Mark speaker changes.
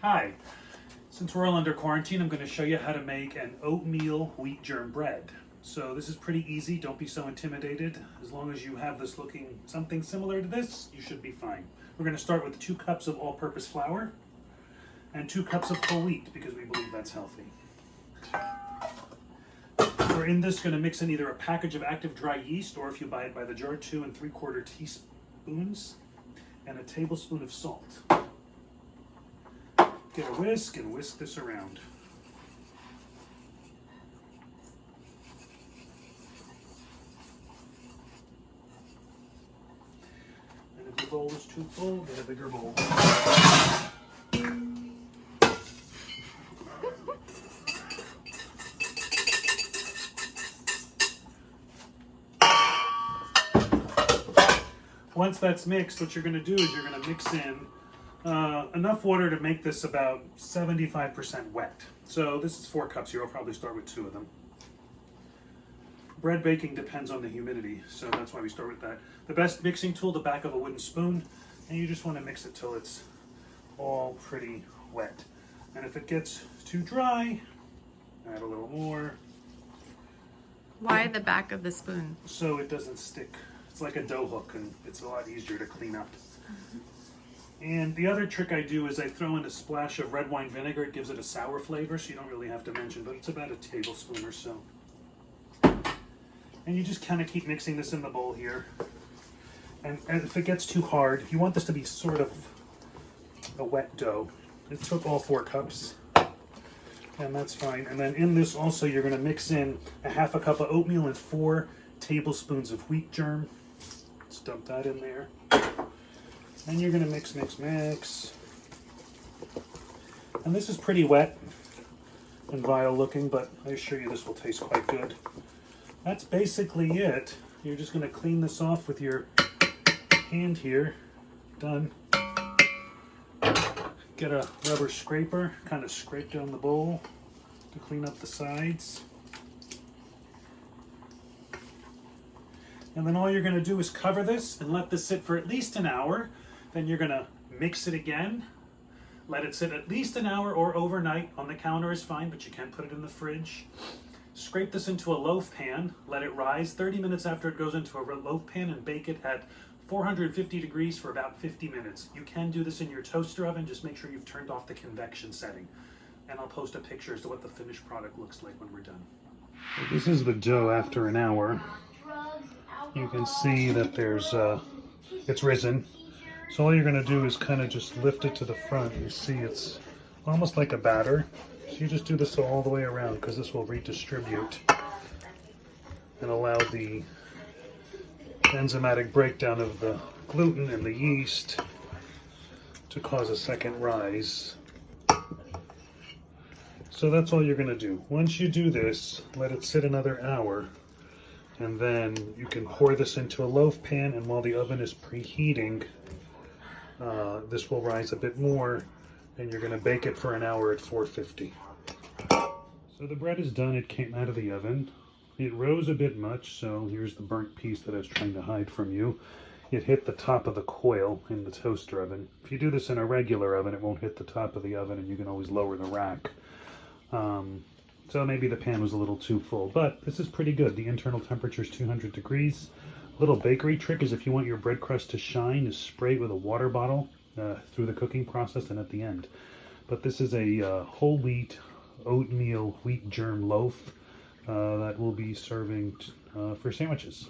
Speaker 1: Hi, since we're all under quarantine, I'm going to show you how to make an oatmeal wheat germ bread. So this is pretty easy, don't be so intimidated. As long as you have this looking something similar to this, you should be fine. We're going to start with 2 cups of all-purpose flour and 2 cups of whole wheat because we believe that's healthy. We're in this going to mix in either a package of active dry yeast, or if you buy it by the jar, 2 3/4 teaspoons and a tablespoon of salt. Get a whisk and whisk this around. And if the bowl is too full, get a bigger bowl. Once that's mixed, what you're going to do is you're going to mix in enough water to make this about 75% wet. So this is 4 cups here. I'll probably start with 2 of them. Bread baking depends on the humidity, so that's why we start with that. The best mixing tool, the back of a wooden spoon, and you just want to mix it till it's all pretty wet. And if it gets too dry, add a little more.
Speaker 2: Why the back of the spoon?
Speaker 1: So it doesn't stick. It's like a dough hook, and it's a lot easier to clean up. And the other trick I do is I throw in a splash of red wine vinegar. It gives it a sour flavor, so you don't really have to mention, but it's about a tablespoon or so. And you just kind of keep mixing this in the bowl here. And if it gets too hard, you want this to be sort of a wet dough. It took all 4 cups, and that's fine. And then in this also, you're going to mix in a 1/2 cup of oatmeal and 4 tablespoons of wheat germ. Let's dump that in there. And you're going to mix. And this is pretty wet and vile looking, but I assure you this will taste quite good. That's basically it. You're just going to clean this off with your hand here. Done. Get a rubber scraper, kind of scrape down the bowl to clean up the sides. And then all you're going to do is cover this and let this sit for at least an hour. Then you're going to mix it again. Let it sit at least an hour or overnight. On the counter is fine, but you can't put it in the fridge. Scrape this into a loaf pan. Let it rise 30 minutes after it goes into a loaf pan and bake it at 450 degrees for about 50 minutes. You can do this in your toaster oven. Just make sure you've turned off the convection setting. And I'll post a picture as to what the finished product looks like when we're done. This is the dough after an hour. You can see that it's risen. So all you're going to do is kind of just lift it to the front. You see it's almost like a batter. So you just do this all the way around because this will redistribute and allow the enzymatic breakdown of the gluten and the yeast to cause a second rise. So that's all you're going to do. Once you do this, let it sit another hour. And then you can pour this into a loaf pan, and while the oven is preheating, this will rise a bit more, and you're going to bake it for an hour at 450. So the bread is done. It came out of the oven. It rose a bit much, so here's the burnt piece that I was trying to hide from you. It hit the top of the coil in the toaster oven. If you do this in a regular oven, it won't hit the top of the oven, and you can always lower the rack. So maybe the pan was a little too full, but this is pretty good. The internal temperature is 200 degrees. Little bakery trick is if you want your bread crust to shine, is spray it with a water bottle through the cooking process and at the end. But this is a whole wheat, oatmeal, wheat germ loaf that we'll be serving for sandwiches.